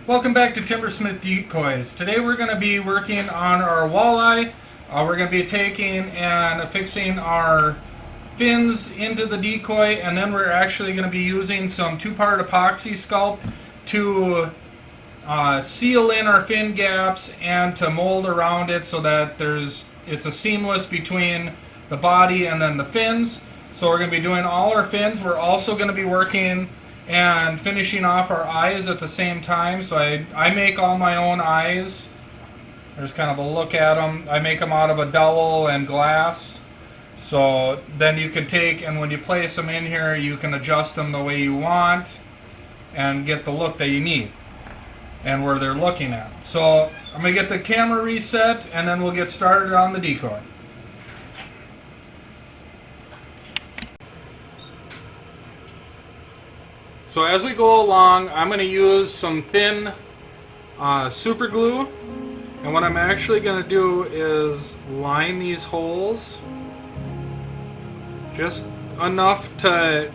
Welcome back to Timbermith Decoys. Today we're going to be working on our walleye. We're going to be taking and affixing our fins into the decoy, and then we're actually going to be using some two-part epoxy sculpt to seal in our fin gaps and to mold around it so that it's a seamless between the body and then the fins. So we're going to be doing all our fins. We're also going to be working and finishing off our eyes at the same time. So I make all my own eyes. There's kind of a look at them. I make them out of a dowel and glass. So then you can take, and when you place them in here, you can adjust them the way you want and get the look that you need and where they're looking at. So I'm going to get the camera reset and then we'll get started on the decoy. So as we go along, I'm going to use some thin super glue, and what I'm actually going to do is line these holes just enough so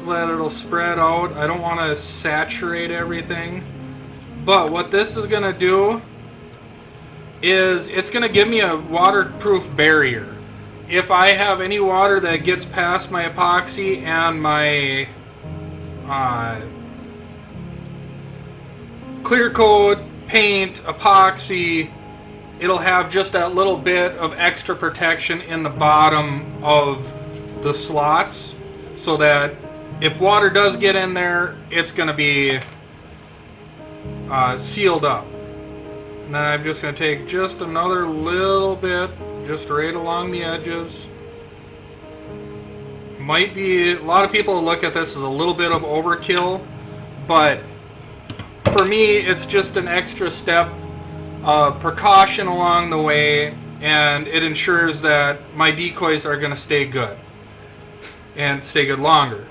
that it'll spread out. I don't want to saturate everything, but what this is going to do is it's going to give me a waterproof barrier. If I have any water that gets past my epoxy and my clear coat, paint, epoxy, it'll have just that little bit of extra protection in the bottom of the slots so that if water does get in there, it's going to be sealed up. And then I'm just going to take just another little bit, just right along the edges. Might be, a lot of people look at this as a little bit of overkill, but for me it's just an extra step of precaution along the way, and it ensures that my decoys are going to stay good and stay good longer.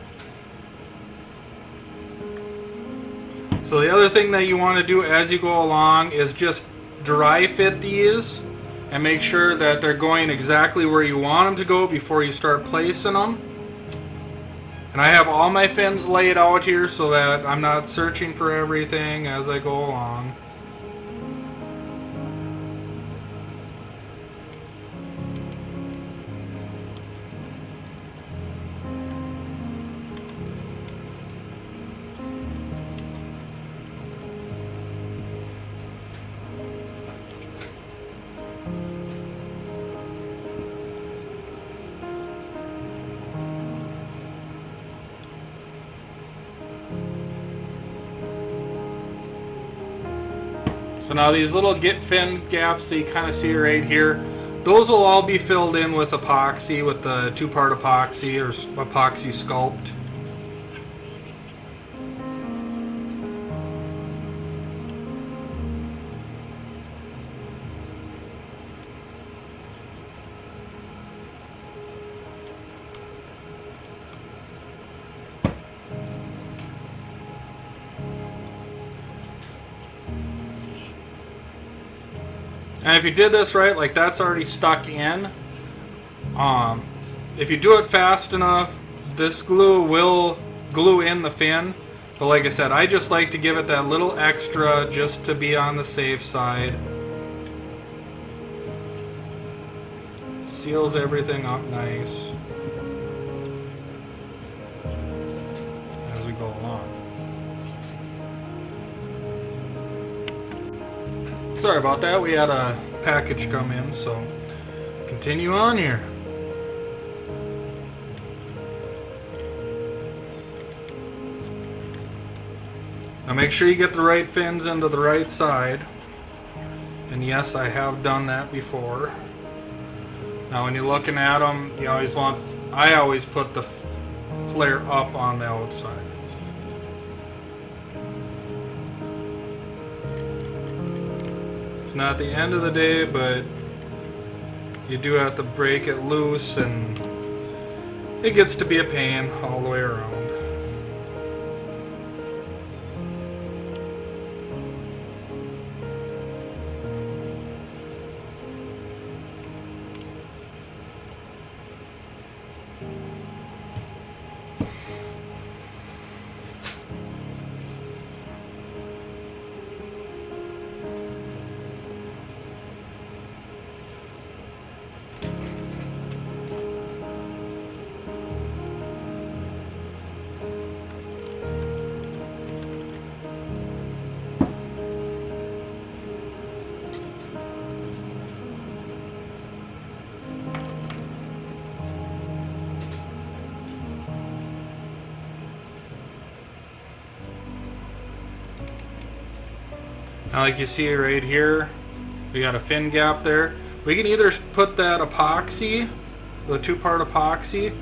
So the other thing that you want to do as you go along is just dry fit these and make sure that they're going exactly where you want them to go before you start placing them. And I have all my fins laid out here so that I'm not searching for everything as I go along. So now these little fin gaps that you kind of see right here, those will all be filled in with epoxy, with the two-part epoxy or epoxy sculpt. And if you did this right, like that's already stuck in. If you do it fast enough, this glue will glue in the fin. But like I said, I just like to give it that little extra just to be on the safe side. Seals everything up nice as we go along. Sorry about that, we had a package come in, so continue on here. Now make sure you get the right fins into the right side. And yes, I have done that before. Now when you're looking at them, you always I always put the flare up on the outside. Not the end of the day, but you do have to break it loose and it gets to be a pain all the way around. Now like you see right here, we got a fin gap there. We can either put that epoxy, the 2-part epoxy,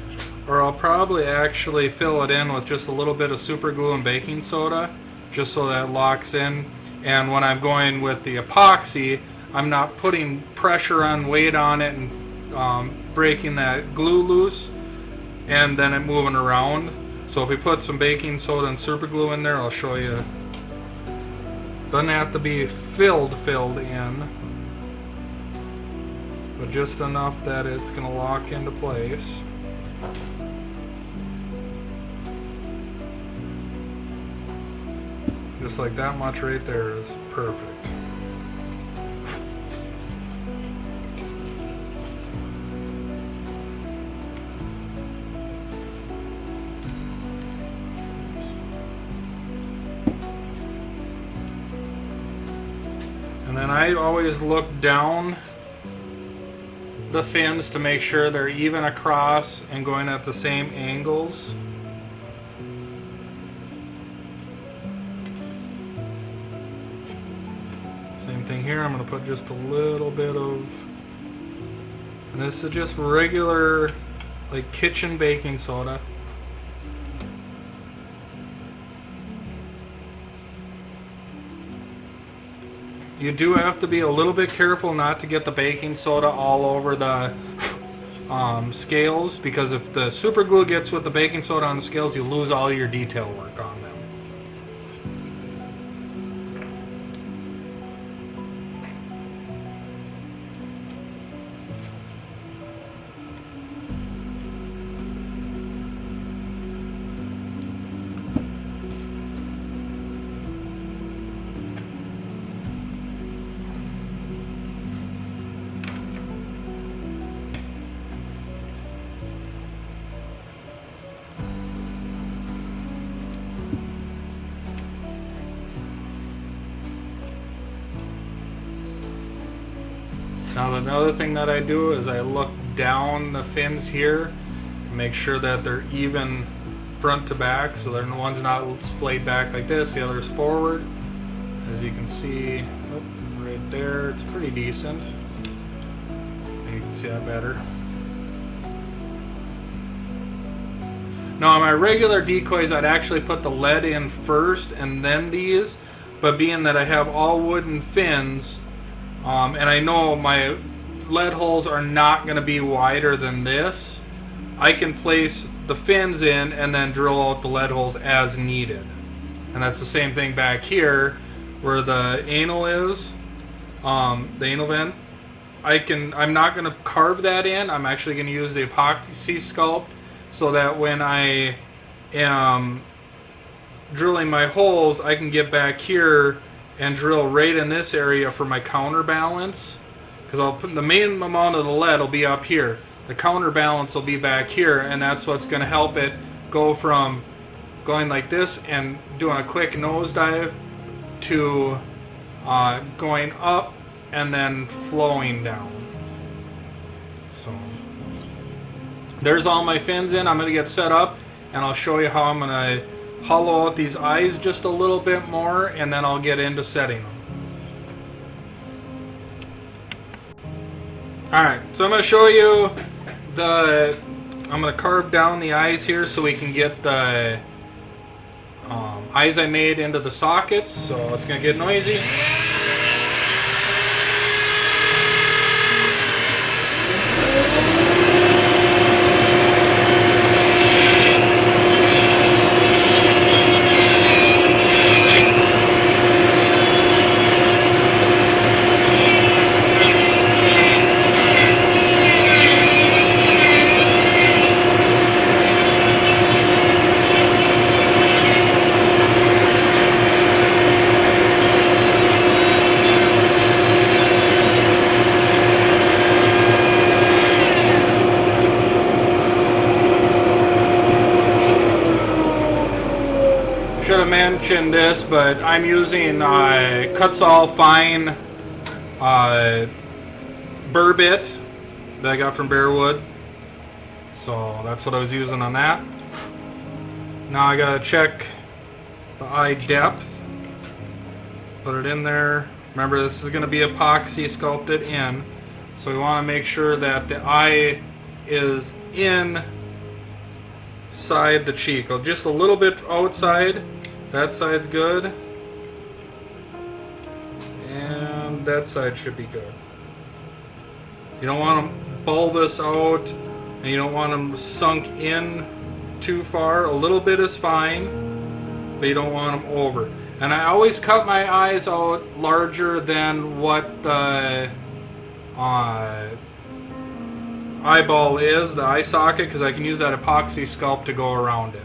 or I'll probably actually fill it in with just a little bit of super glue and baking soda, just so that it locks in. And when I'm going with the epoxy, I'm not putting pressure on, weight on it, and breaking that glue loose and then it moving around. So if we put some baking soda and super glue in there, I'll show you. Doesn't have to be filled in, but just enough that it's going to lock into place. Just like that much right there is perfect. And then I always look down the fins to make sure they're even across and going at the same angles. Same thing here. I'm going to put just a little bit of, and this is just regular like kitchen baking soda. You do have to be a little bit careful not to get the baking soda all over the scales, because if the super glue gets with the baking soda on the scales, you lose all your detail work on them. Now another thing that I do is I look down the fins here and make sure that they're even front to back, so the one's not splayed back like this, the other's forward. As you can see, right there, it's pretty decent. You can see that better. Now on my regular decoys, I'd actually put the lead in first and then these, but being that I have all wooden fins, and I know my lead holes are not going to be wider than this, I can place the fins in and then drill out the lead holes as needed. And that's the same thing back here where the anal is, the anal vent. I'm not going to carve that in. I'm actually going to use the epoxy sculpt so that when I am drilling my holes, I can get back here and drill right in this area for my counterbalance, because I'll put the main amount of the lead will be up here, the counterbalance will be back here, and that's what's going to help it go from going like this and doing a quick nosedive to going up and then flowing down. So there's all my fins in. I'm going to get set up and I'll show you how I'm going to hollow out these eyes just a little bit more, and then I'll get into setting them. Alright, so I'm going to show you I'm going to carve down the eyes here so we can get the eyes I made into the sockets, so it's going to get noisy. Should have mentioned this, but I'm using Cuts All Fine burr bit that I got from Bearwood, so that's what I was using on that. Now I gotta check the eye depth. Put it in there. Remember, this is going to be epoxy sculpted in, so we want to make sure that the eye is inside the cheek. Just a little bit outside. That side's good. And that side should be good. You don't want them bulbous out, and you don't want them sunk in too far. A little bit is fine, but you don't want them over. And I always cut my eyes out larger than what the eyeball is, the eye socket, because I can use that epoxy sculpt to go around it.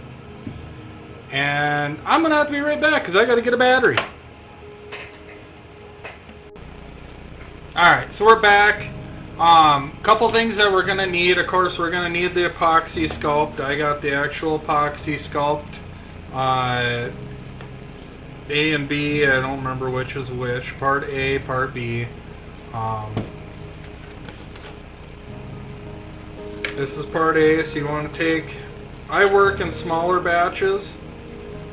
And I'm going to have to be right back because I got to get a battery. Alright, so we're back. Couple things that we're going to need. Of course, we're going to need the epoxy sculpt. I got the actual epoxy sculpt. A and B, I don't remember which is which. Part A, part B. This is part A, so you want to take... I work in smaller batches,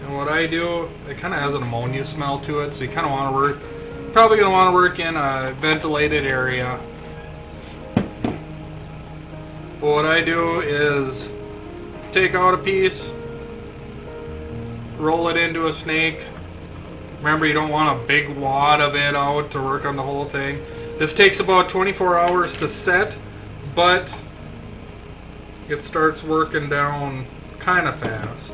and what I do, it kind of has an ammonia smell to it, so you kind of want to work... Probably going to want to work in a ventilated area. But what I do is take out a piece, roll it into a snake. Remember, you don't want a big wad of it out to work on the whole thing. This takes about 24 hours to set, but it starts working down kind of fast.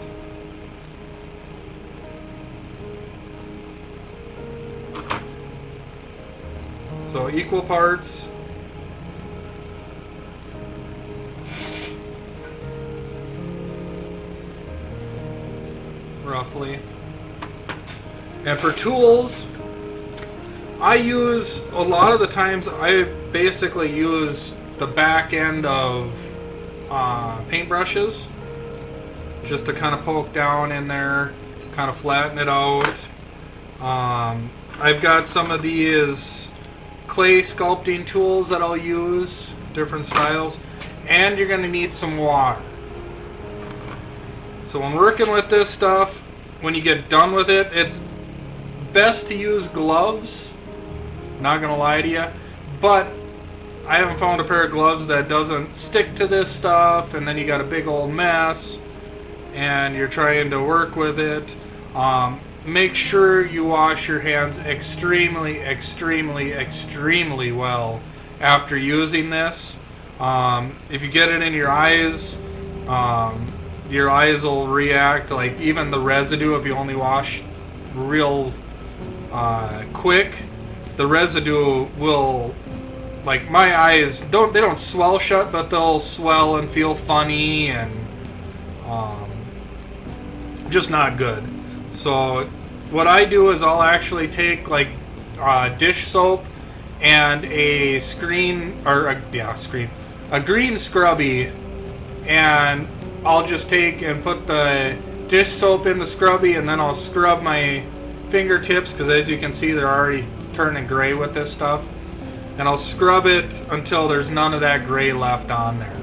So equal parts. Roughly. And for tools, I use, a lot of the times, I basically use the back end of paintbrushes, just to kind of poke down in there, kind of flatten it out. I've got some of these clay sculpting tools that I'll use, different styles, and you're going to need some water. So when working with this stuff, when you get done with it, it's best to use gloves, not gonna lie to you, but I haven't found a pair of gloves that doesn't stick to this stuff, and then you got a big old mess and you're trying to work with it. Make sure you wash your hands extremely well after using this. If you get it in your eyes will react, like even the residue, if you only wash real quick, the residue will, like my eyes don't swell shut, but they'll swell and feel funny and just not good. So what I do is I'll actually take like dish soap and a green scrubby, and I'll just take and put the dish soap in the scrubby, and then I'll scrub my fingertips, because as you can see they're already turning gray with this stuff, and I'll scrub it until there's none of that gray left on there.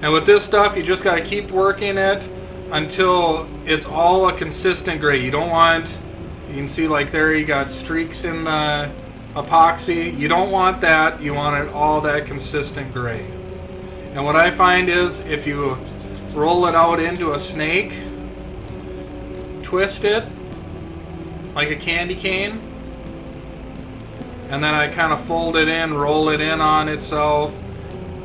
And with this stuff, you just got to keep working it until it's all a consistent gray. You don't want, you can see like there you got streaks in the epoxy. You don't want that. You want it all that consistent gray. And what I find is if you roll it out into a snake, twist it like a candy cane, and then I kind of fold it in, roll it in on itself,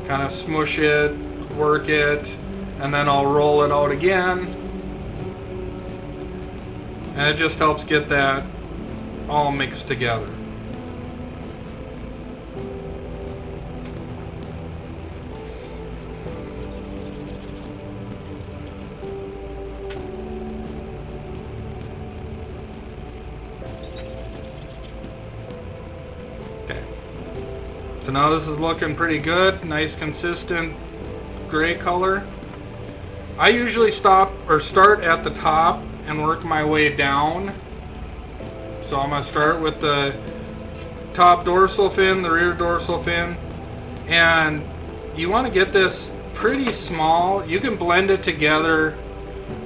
kind of smush it, work it, and then I'll roll it out again, and it just helps get that all mixed together. So now this is looking pretty good, nice consistent gray color. I usually start at the top and work my way down. So I'm going to start with the top dorsal fin, the rear dorsal fin, and you want to get this pretty small. You can blend it together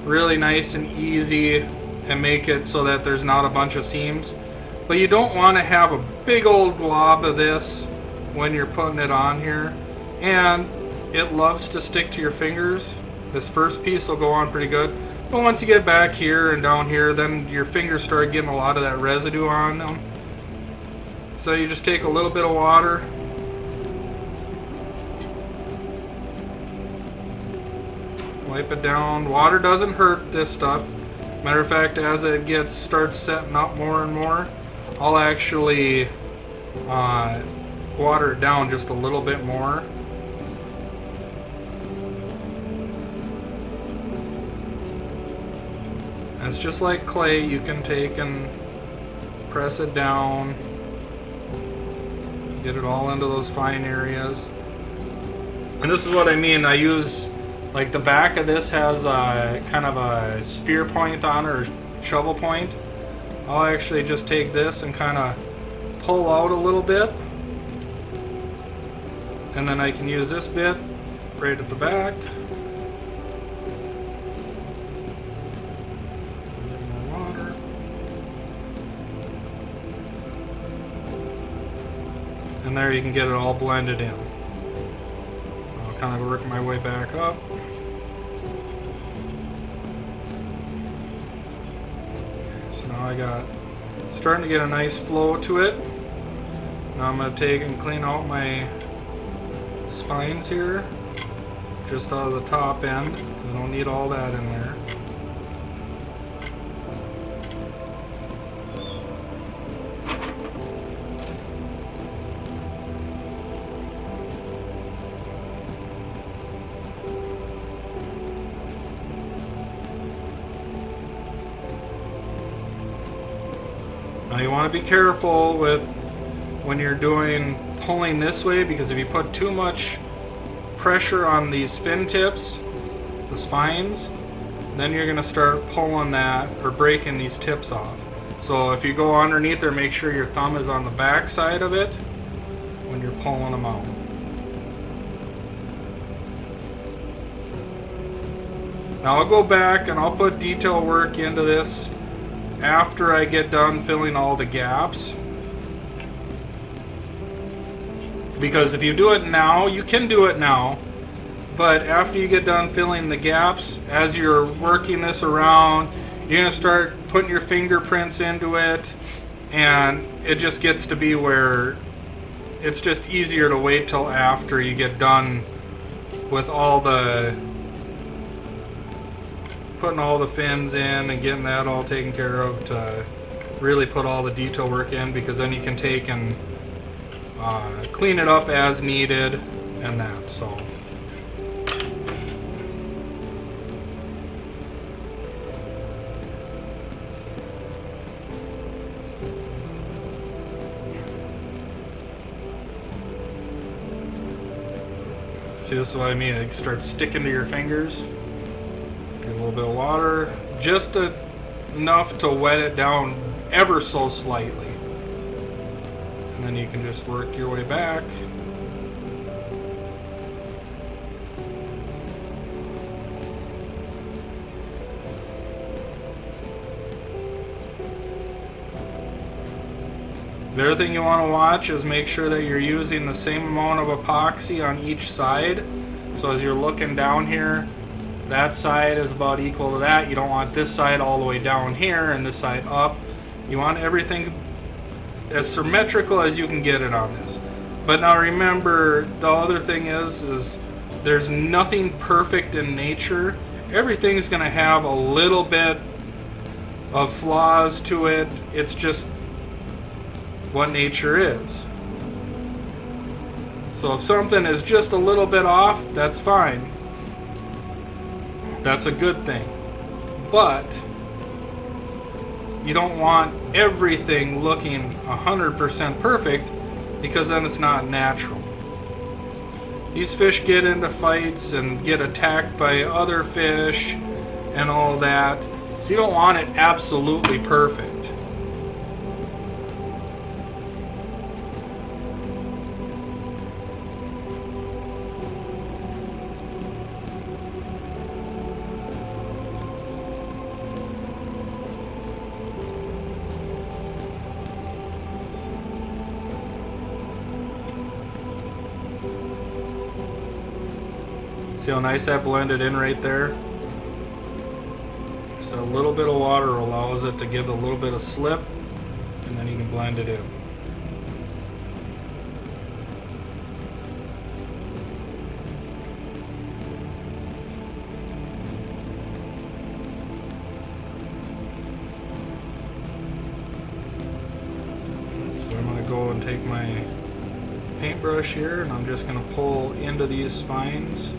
really nice and easy and make it so that there's not a bunch of seams. But you don't want to have a big old glob of this when you're putting it on here, and it loves to stick to your fingers. This first piece will go on pretty good, but once you get back here and down here, then your fingers start getting a lot of that residue on them. So you just take a little bit of water, wipe it down. Water doesn't hurt this stuff. Matter of fact, as it starts setting up more and more, I'll actually water it down just a little bit more. And it's just like clay. You can take and press it down, get it all into those fine areas. And this is what I mean. I use, like, the back of this has a kind of a spear point on it, or shovel point. I'll actually just take this and kind of pull out a little bit, and then I can use this bit right at the back. More water. And there you can get it all blended in. I'll kind of work my way back up. I got starting to get a nice flow to it. Now I'm going to take and clean out my spines here, just out of the top end. I don't need all that in there. Now you want to be careful with when you're pulling this way, because if you put too much pressure on these fin tips, the spines, then you're going to start pulling that or breaking these tips off. So if you go underneath there, make sure your thumb is on the back side of it when you're pulling them out. Now I'll go back and I'll put detail work into this after I get done filling all the gaps, because if you do it now, you can do it now, but after you get done filling the gaps, as you're working this around, you're going to start putting your fingerprints into it, and it just gets to be where it's just easier to wait till after you get done with all the putting all the fins in and getting that all taken care of to really put all the detail work in, because then you can take and clean it up as needed and that. So see, this is what I mean. It starts sticking to your fingers. Get a little bit of water, just enough to wet it down ever so slightly. And then you can just work your way back. The other thing you want to watch is make sure that you're using the same amount of epoxy on each side. So as you're looking down here, that side is about equal to that. You don't want this side all the way down here and this side up. You want everything as symmetrical as you can get it on this. But now remember, the other thing is there's nothing perfect in nature. Everything's going to have a little bit of flaws to it. It's just what nature is. So if something is just a little bit off, that's fine. That's a good thing. But you don't want everything looking 100% perfect, because then it's not natural. These fish get into fights and get attacked by other fish and all that. So you don't want it absolutely perfect. See how nice that blended in right there? Just a little bit of water allows it to give a little bit of slip, and then you can blend it in. So I'm going to go and take my paintbrush here, and I'm just going to pull into these spines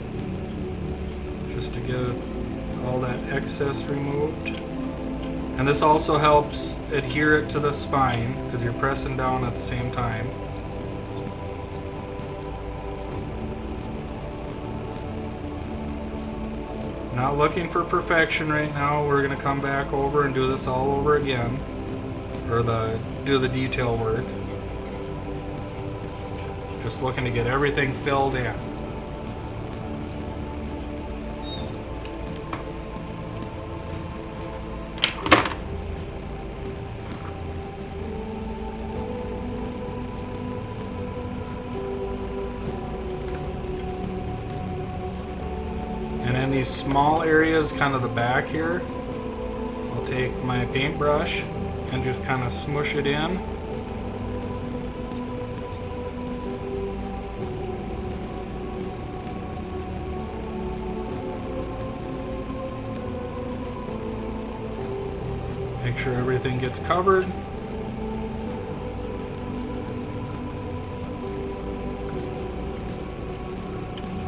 just to get all that excess removed. And this also helps adhere it to the spine because you're pressing down at the same time. Not looking for perfection right now. We're going to come back over and do this all over again, or do the detail work. Just looking to get everything filled in. And in these small areas, kind of the back here, I'll take my paintbrush and just kind of smush it in. Make sure everything gets covered.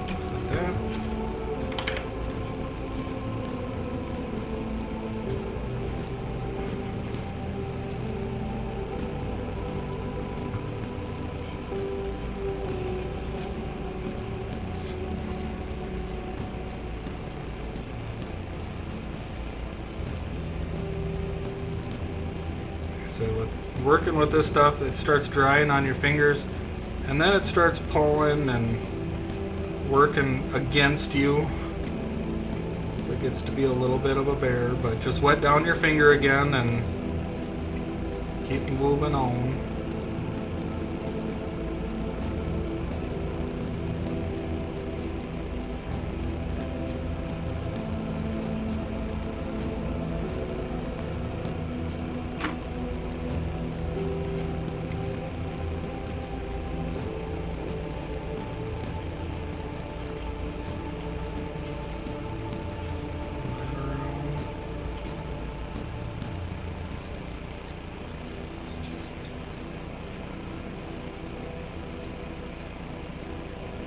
Just like that. So working with this stuff, it starts drying on your fingers, and then it starts pulling and working against you. So it gets to be a little bit of a bear, but just wet down your finger again and keep moving on.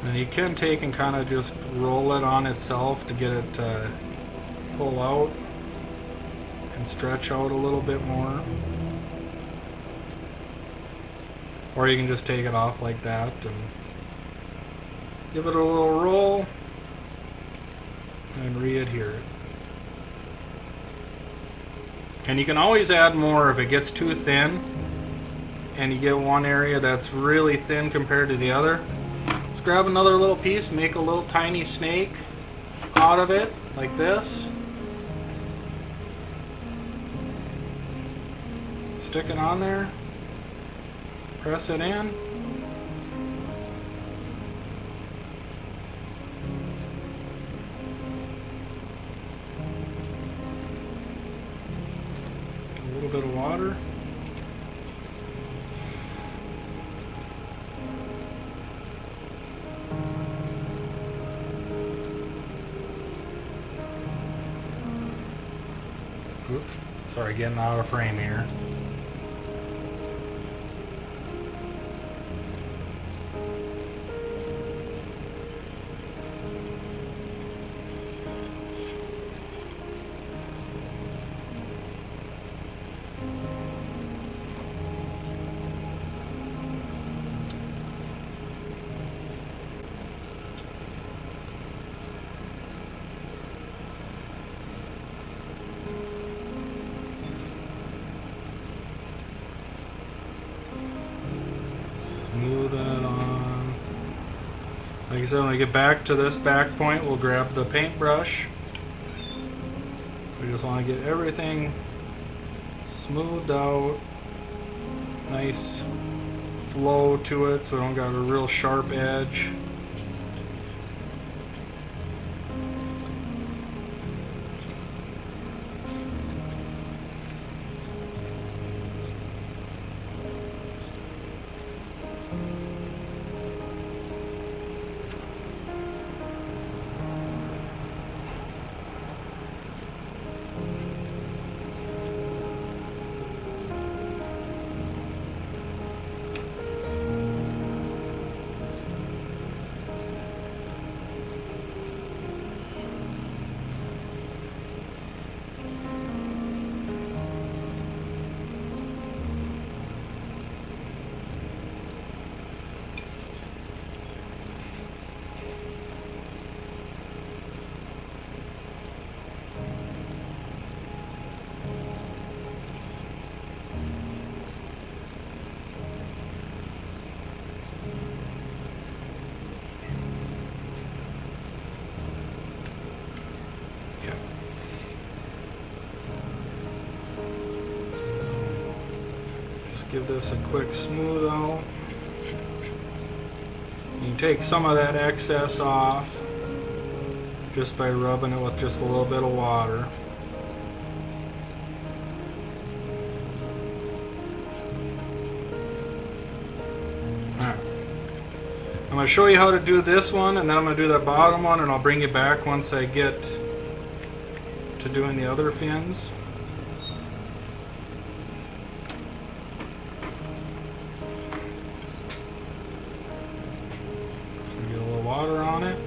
And you can take and kind of just roll it on itself to get it to pull out and stretch out a little bit more. Or you can just take it off like that and give it a little roll and re-adhere it. And you can always add more if it gets too thin and you get one area that's really thin compared to the other. Grab another little piece, make a little tiny snake out of it, like this. Stick it on there, press it in. A little bit of water. Oops, sorry, getting out of frame here. Smooth that on. Like I said, when we get back to this back point, we'll grab the paintbrush. We just want to get everything smoothed out. Nice flow to it so we don't got a real sharp edge. give this a quick smooth out. You can take some of that excess off just by rubbing it with just a little bit of water. Alright. I'm going to show you how to do this one, and then I'm going to do that bottom one, and I'll bring you back once I get to doing the other fins. Get a little water on it.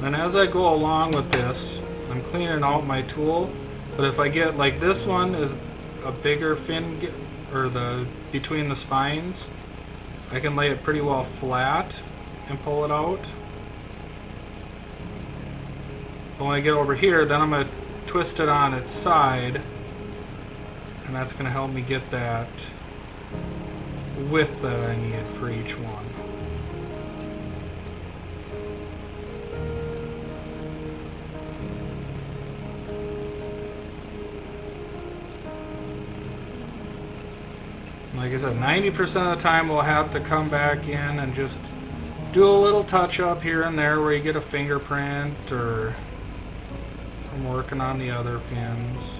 And as I go along with this, I'm cleaning out my tool, but if I get, like this one is a bigger fin, or between the spines, I can lay it pretty well flat and pull it out. But when I get over here, then I'm going to twist it on its side, and that's going to help me get that width that I need for each one. Like I said, 90% of the time we'll have to come back in and just do a little touch up here and there where you get a fingerprint, or I'm working on the other fins.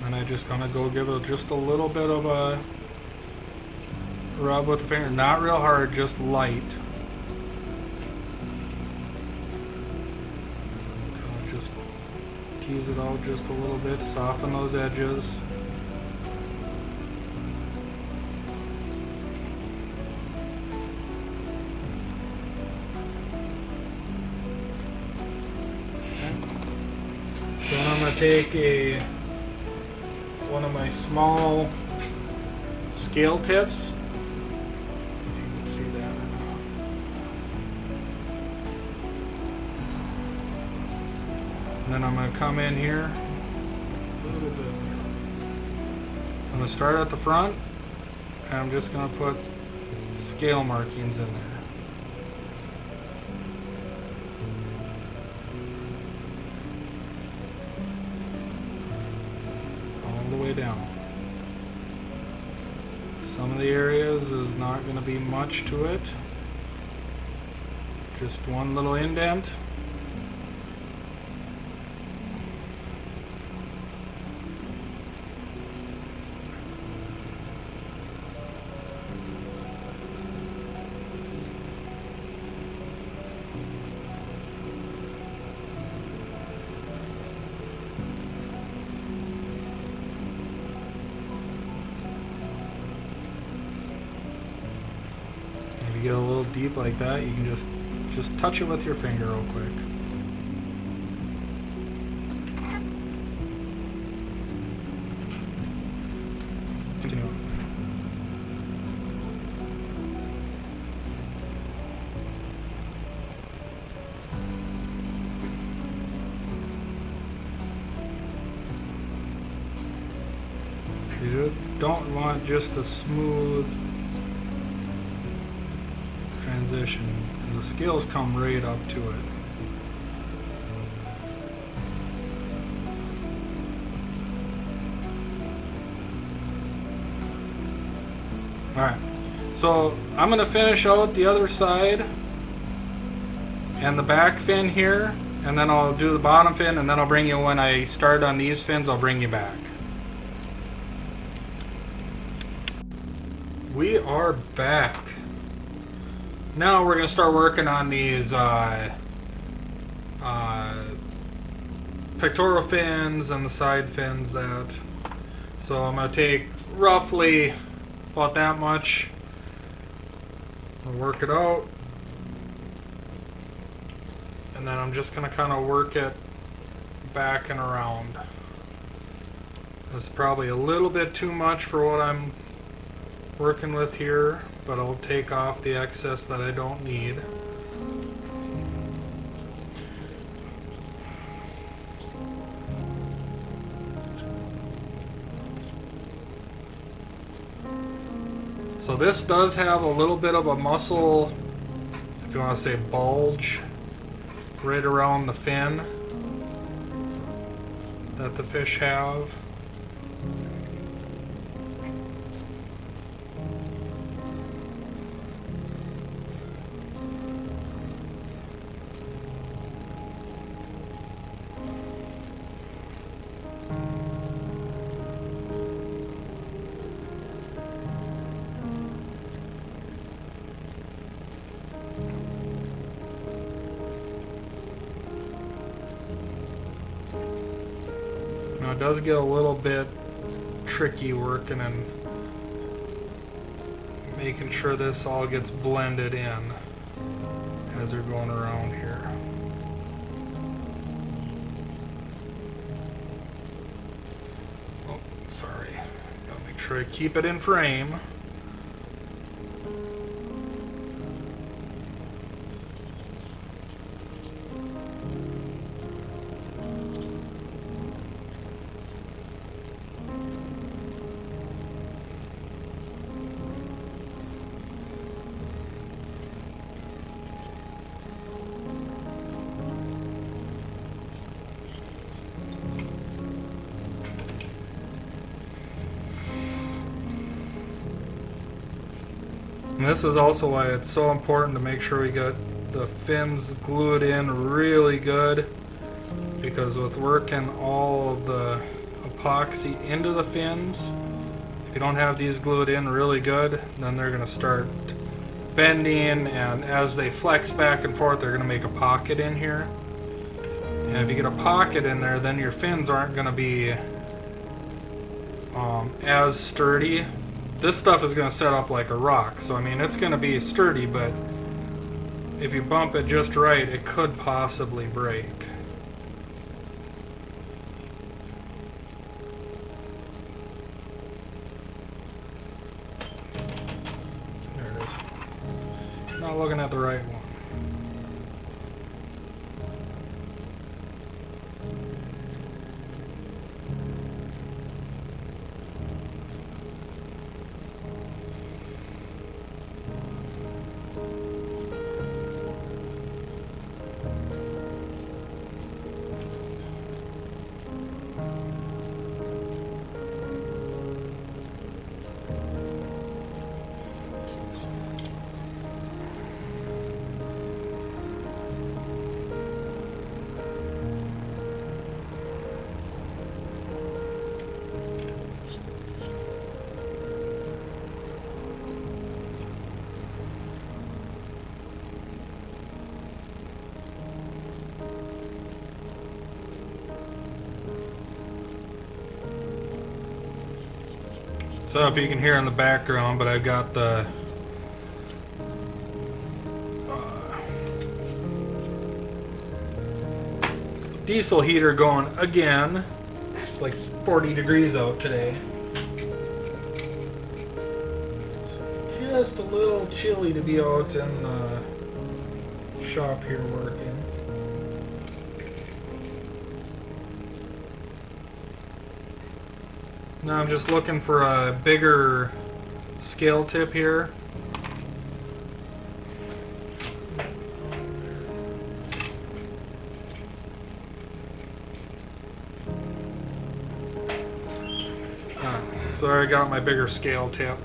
And I just kind of go give it just a little bit of a rub with the finger, not real hard, just light. Just tease it out just a little bit, soften those edges. Okay. So then I'm going to take one of my small scale tips. And then I'm going to come in here a little bit. I'm going to start at the front, and I'm just going to put scale markings in there. All the way down. Some of the areas is not going to be much to it. Just one little indent. If you get a little deep like that, you can just touch it with your finger real quick. Continue. You don't want just a smooth transition, because the scales come right up to it. Alright, so I'm going to finish out the other side and the back fin here, and then I'll do the bottom fin, and then I'll bring you, when I start on these fins, I'll bring you back. We are back. Now we're going to start working on these pectoral fins and the side fins. So I'm going to take roughly about that much. I'll work it out. And then I'm just going to kind of work it back and around. This is probably a little bit too much for what I'm working with here, but I'll take off the excess that I don't need. So this does have a little bit of a muscle, if you want to say bulge, right around the fin that the fish have. Now it does get a little bit tricky working and making sure this all gets blended in as they're going around here. Oh, sorry. Gotta make sure I keep it in frame. And this is also why it's so important to make sure we get the fins glued in really good, because with working all of the epoxy into the fins, if you don't have these glued in really good, then they're going to start bending, and as they flex back and forth, they're going to make a pocket in here. And if you get a pocket in there, then your fins aren't going to be as sturdy. This stuff is going to set up like a rock, so I mean it's going to be sturdy, but if you bump it just right, it could possibly break. There it is. Not looking at the right one. So I don't know if you can hear in the background, but I've got the diesel heater going again. It's like 40 degrees out today. Just a little chilly to be out in the shop here working. Now I'm just looking for a bigger scale tip here. So I got my bigger scale tip.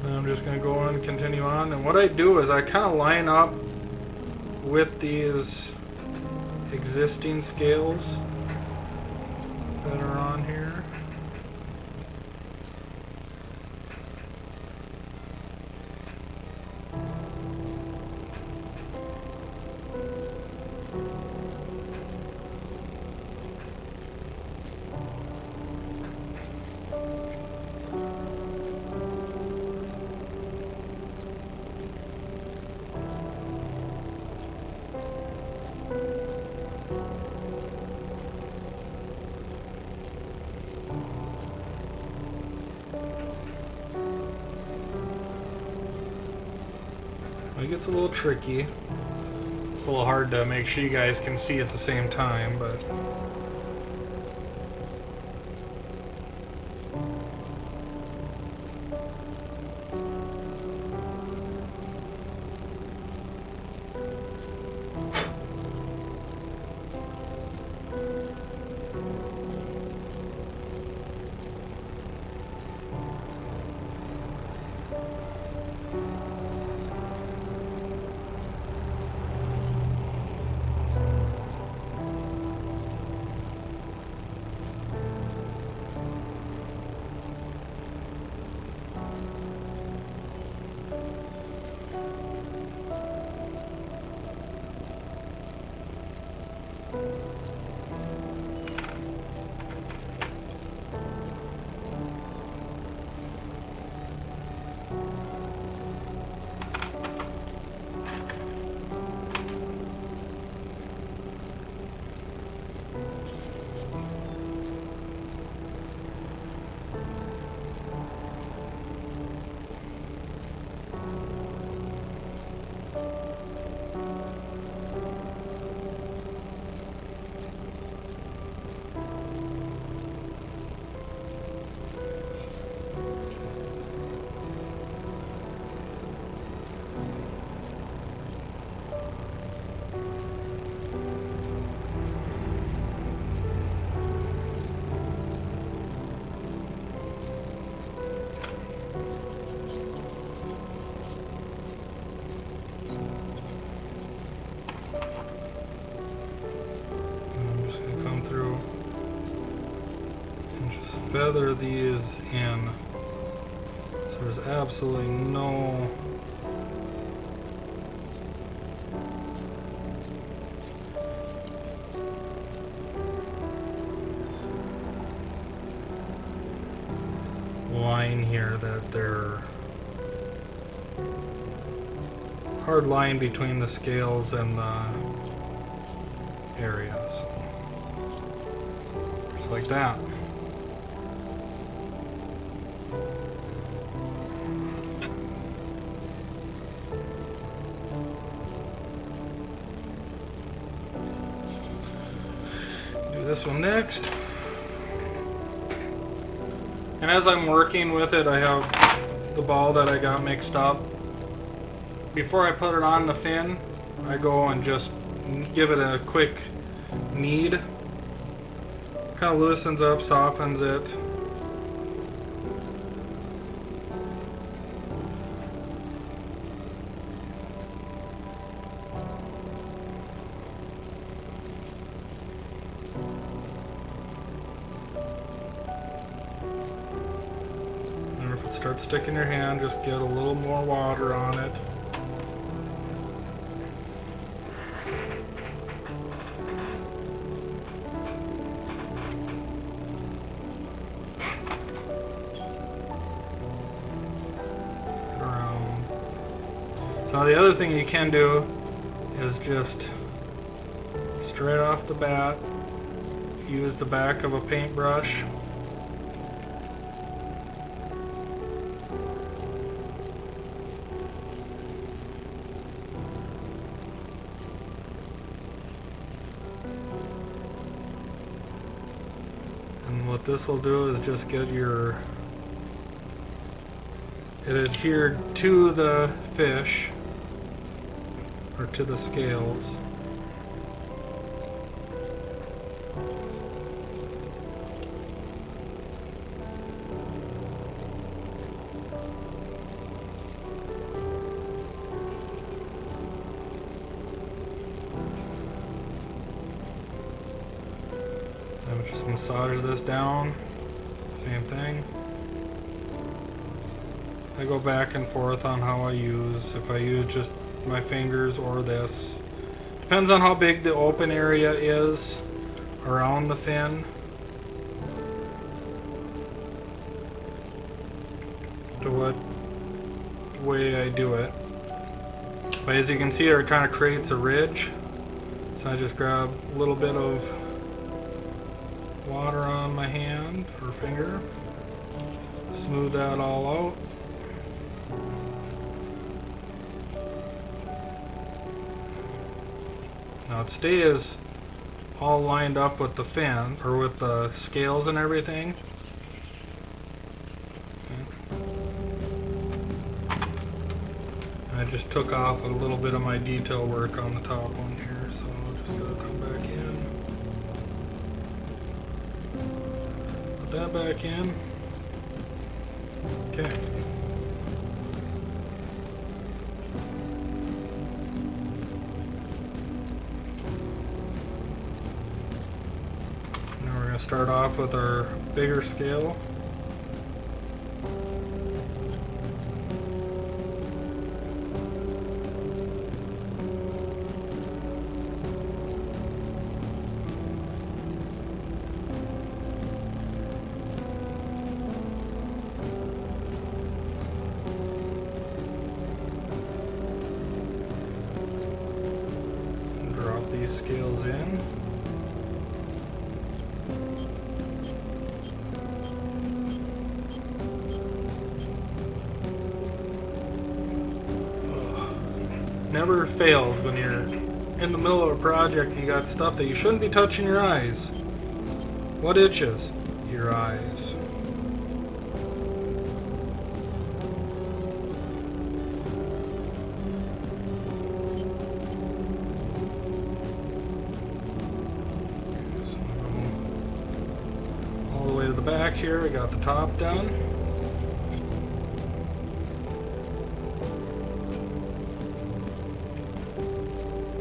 And I'm just going to go on and continue on. And what I do is I kind of line up with these existing scales that are on here. It gets a little tricky. It's a little hard to make sure you guys can see at the same time, but feather these in, so there's absolutely no line here, that they're hard line between the scales and the areas, just like that. This one next. And as I'm working with it, I have the ball that I got mixed up. Before I put it on the fin, I go and just give it a quick knead. Kind of loosens up, softens it. Start sticking your hand, just get a little more water on it. Get around. So the other thing you can do is just straight off the bat, use the back of a paintbrush. What this will do is just get it adhered to the fish, or to the scales. Just massage this down, same thing. I go back and forth on how I use, if I use just my fingers or this. Depends on how big the open area is around the fin. To what way I do it. But as you can see, it kind of creates a ridge. So I just grab a little bit of water on my hand or finger, smooth that all out. Now it stays all lined up with the fin, or with the scales and everything. I just took off a little bit of my detail work on the top one here, so I'm just going to come back in. Put that back in. Okay. Now we're going to start off with our bigger scale. These scales in. Never fails when you're in the middle of a project and you got stuff that you shouldn't be touching your eyes. What itches? Your eyes. Back here, we got the top done.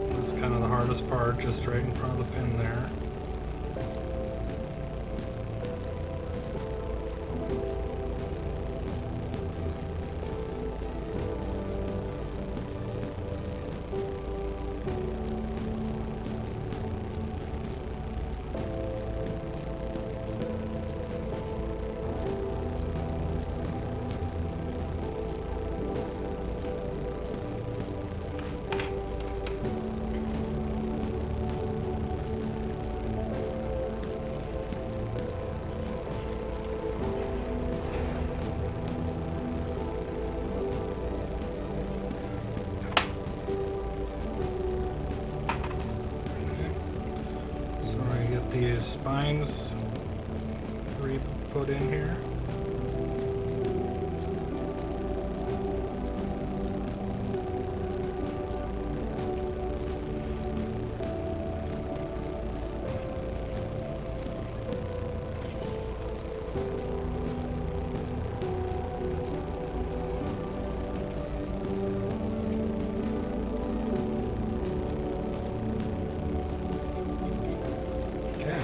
This is kind of the hardest part, just right in front of the fin there. These spines put in here.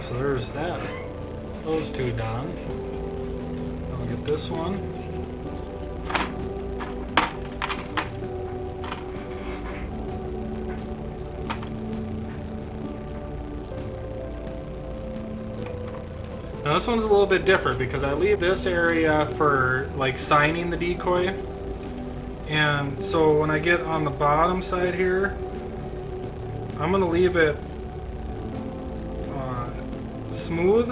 So there's that. Those two done. I'll get this one. Now this one's a little bit different because I leave this area for like signing the decoy. And so when I get on the bottom side here, I'm going to leave it smooth,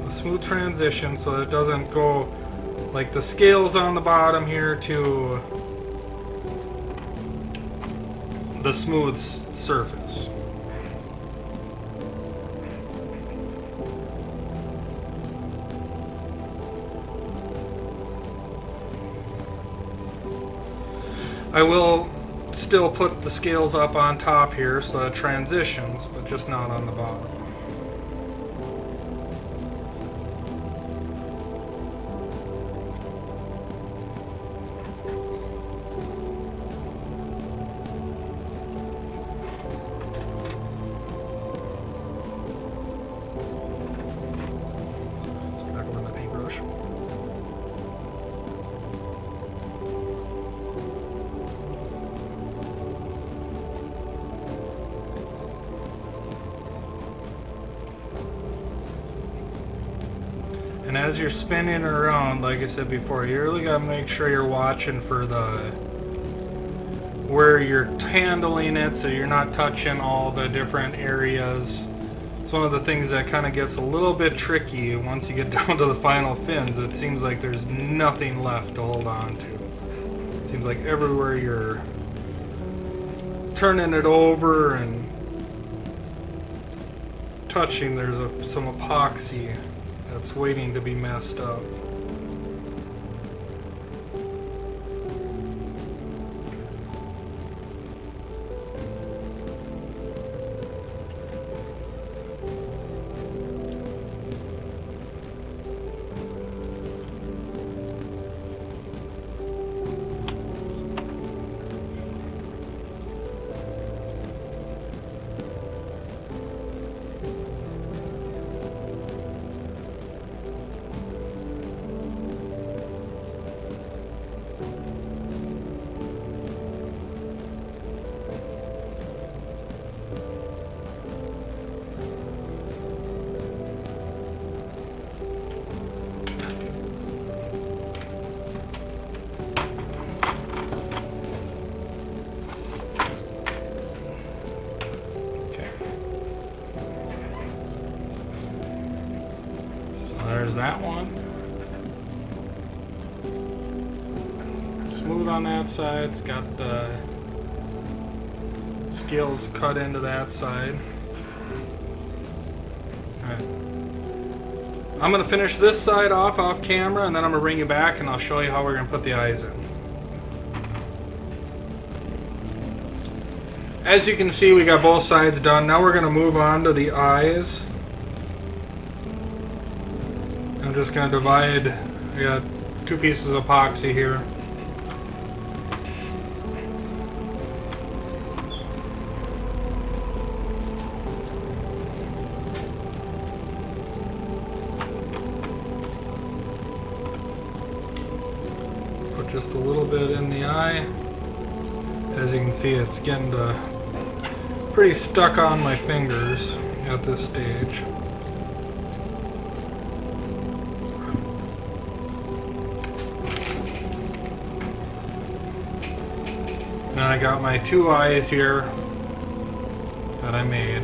a smooth transition so that it doesn't go like the scales on the bottom here to the smooth surface. I will still put the scales up on top here so it transitions, but just not on the bottom. So back over my paintbrush. And as you're spinning around, like I said before, you really got to make sure you're watching for where you're handling it so you're not touching all the different areas. It's one of the things that kind of gets a little bit tricky once you get down to the final fins. It seems like there's nothing left to hold on to. It seems like everywhere you're turning it over and touching, there's some epoxy that's waiting to be messed up. There's that one. Smooth on that side. It's got the scales cut into that side. Alright. I'm going to finish this side off camera, and then I'm going to bring you back and I'll show you how we're going to put the eyes in. As you can see, we got both sides done. Now we're going to move on to the eyes. I'm just going to divide. I got 2 pieces of epoxy here. Put just a little bit in the eye. As you can see, it's getting pretty stuck on my fingers at this stage. And I got my 2 eyes here that I made.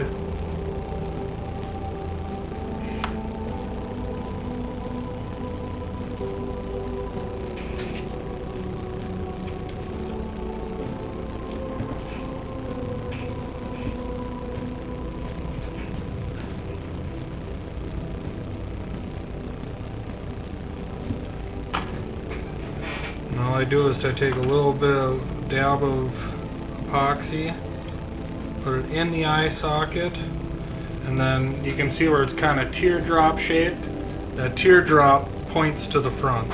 And all I do is I take a little bit of dab of epoxy, put it in the eye socket, and then you can see where it's kind of teardrop shaped. That teardrop points to the front.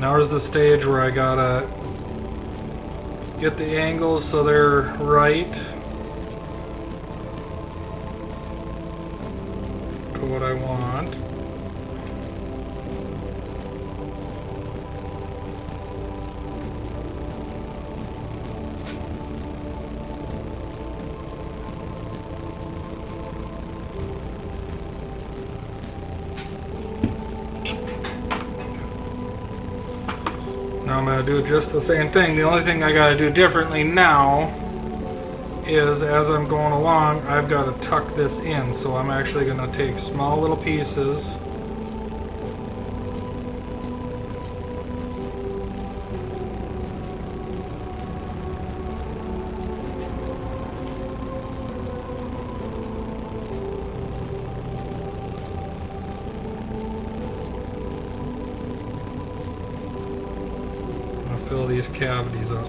Now is the stage where I gotta get the angles so they're right to what I want. Now I'm going to do just the same thing. The only thing I got to do differently now is, as I'm going along, I've got to tuck this in. So I'm actually going to take small little pieces. Fill these cavities up.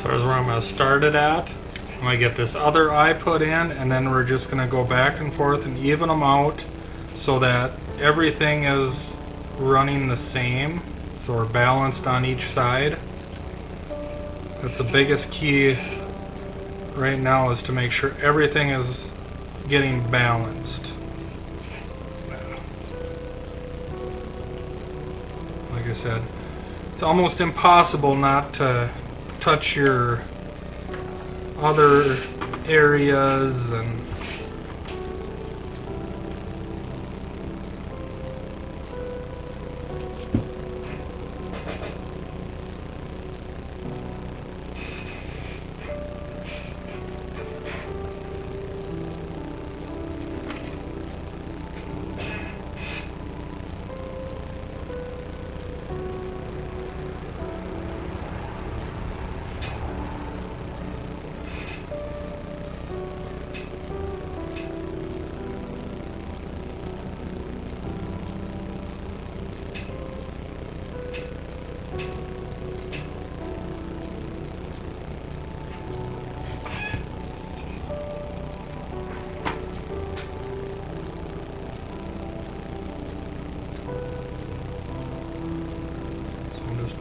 So here's where I'm going to start it at. I'm going to get this other eye put in, and then we're just going to go back and forth and even them out so that everything is running the same. So we're balanced on each side. That's the biggest key right now, is to make sure everything is getting balanced. Like I said, it's almost impossible not to touch your other areas and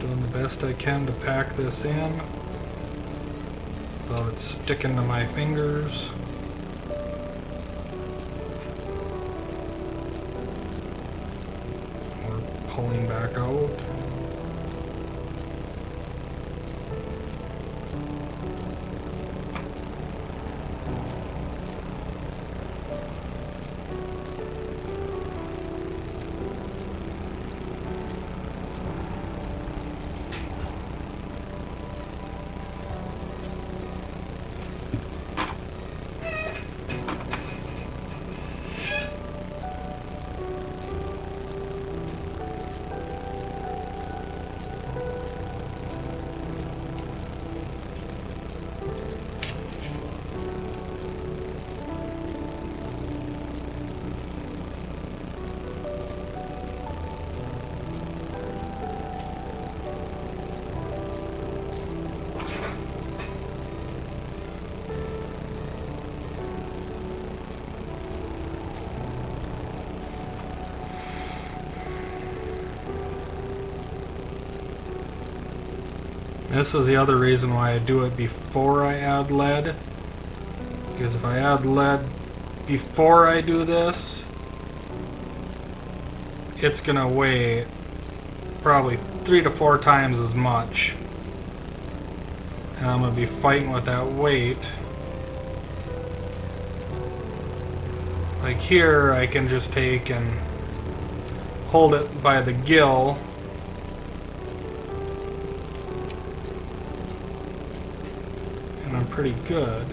doing the best I can to pack this in without it sticking to my fingers. Or pulling back out. This is the other reason why I do it before I add lead, because if I add lead before I do this, it's gonna weigh probably 3 to 4 times as much, and I'm gonna be fighting with that weight. Like here, I can just take and hold it by the gill, and I'm pretty good.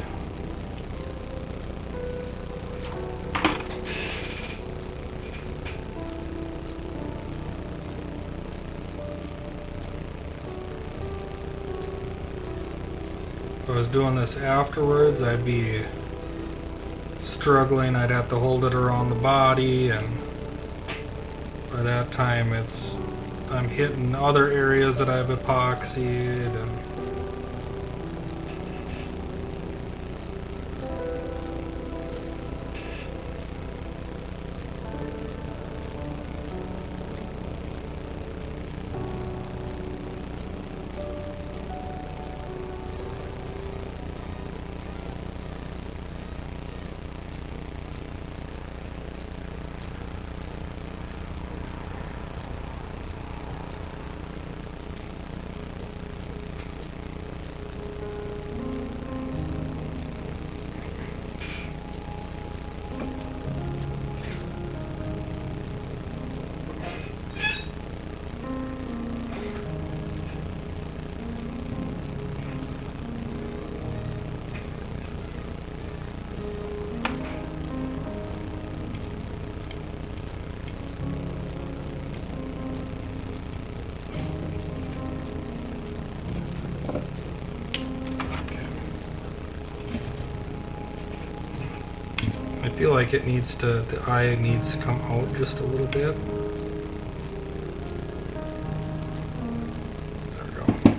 If I was doing this afterwards, I'd be struggling. I'd have to hold it around the body, and by that time I'm hitting other areas that I've epoxied. And I feel like it needs to, the eye needs to come out just a little bit. There we go.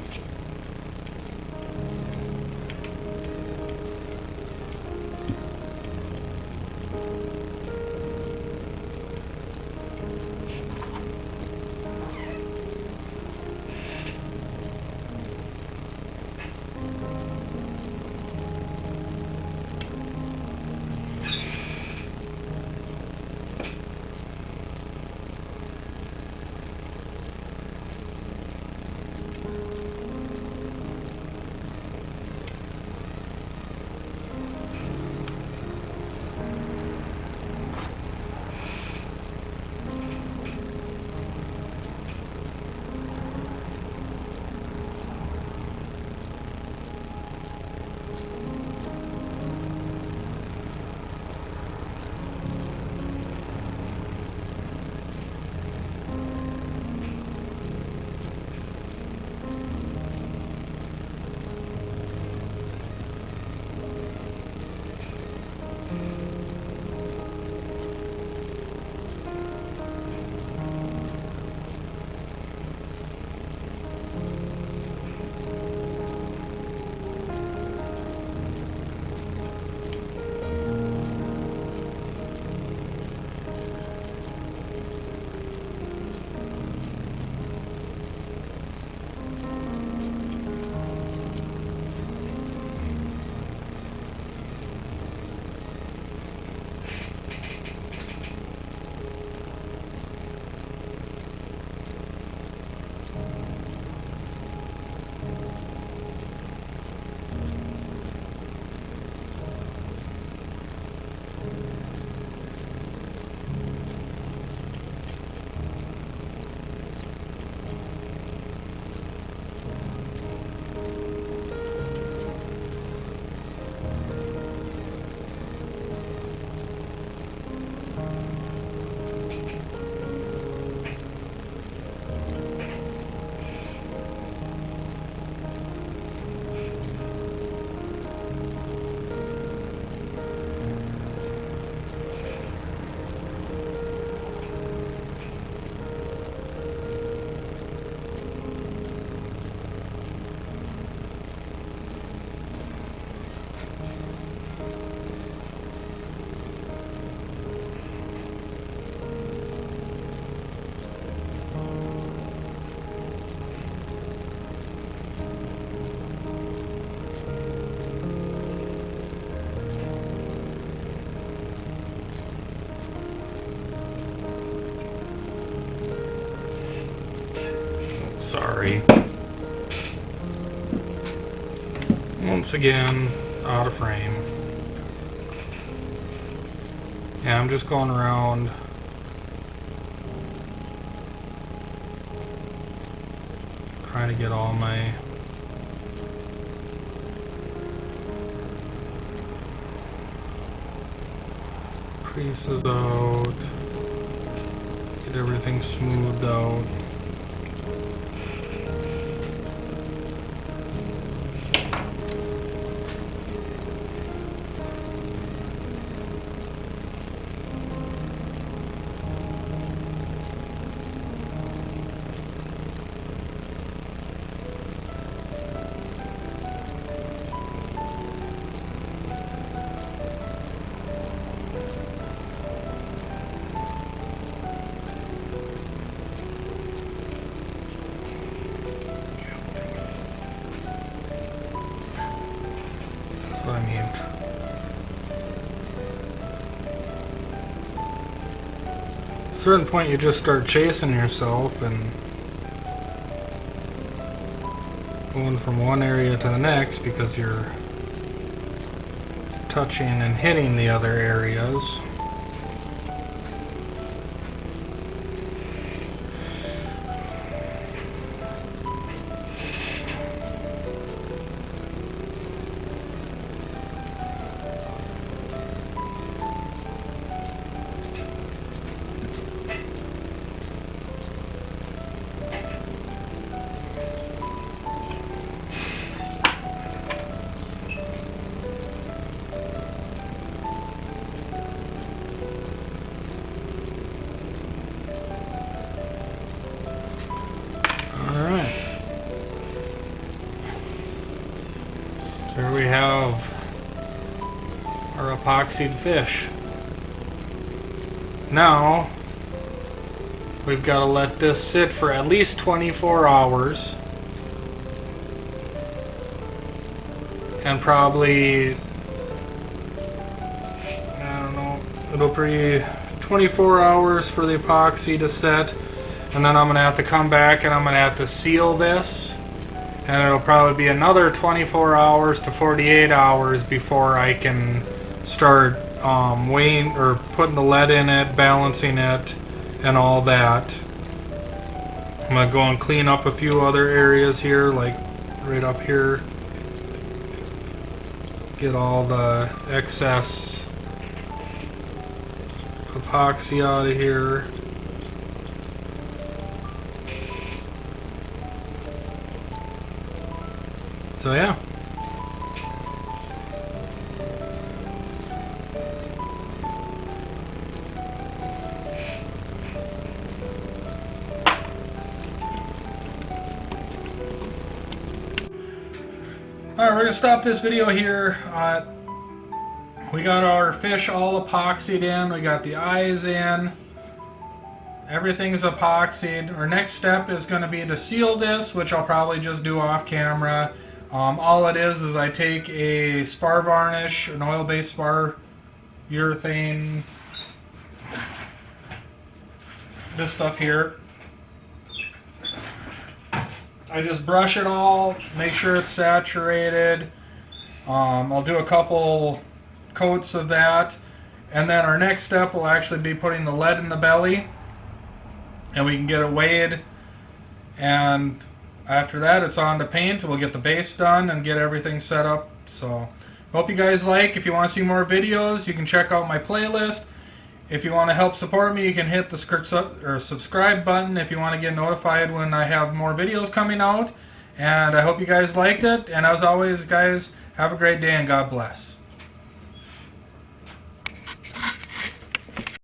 Sorry. Once again, out of frame. Yeah, I'm just going around trying to get all my creases out, get everything smoothed out. What I mean. At a certain point you just start chasing yourself and going from one area to the next because you're touching and hitting the other areas. we have our epoxied fish. Now we've got to let this sit for at least 24 hours. And probably, I don't know, it'll be 24 hours for the epoxy to set. And then I'm going to have to come back and I'm going to have to seal this. And it'll probably be another 24 hours to 48 hours before I can start weighing or putting the lead in it, balancing it, and all that. I'm going to go and clean up a few other areas here, like right up here. Get all the excess epoxy out of here. So yeah. Alright, we're going to stop this video here. We got our fish all epoxied in. We got the eyes in. Everything's epoxied. Our next step is going to be to seal this, which I'll probably just do off camera. All it is I take a spar varnish, an oil-based spar urethane, this stuff here. I just brush it all, make sure it's saturated. I'll do a couple coats of that, and then our next step will actually be putting the lead in the belly, and we can get it weighed, and after that it's on to paint. We'll get the base done and get everything set up. So hope you guys like. If you want to see more videos, you can check out my playlist. If you want to help support me, you can hit the subscribe button if you want to get notified when I have more videos coming out. And I hope you guys liked it. And as always, guys, have a great day and God bless.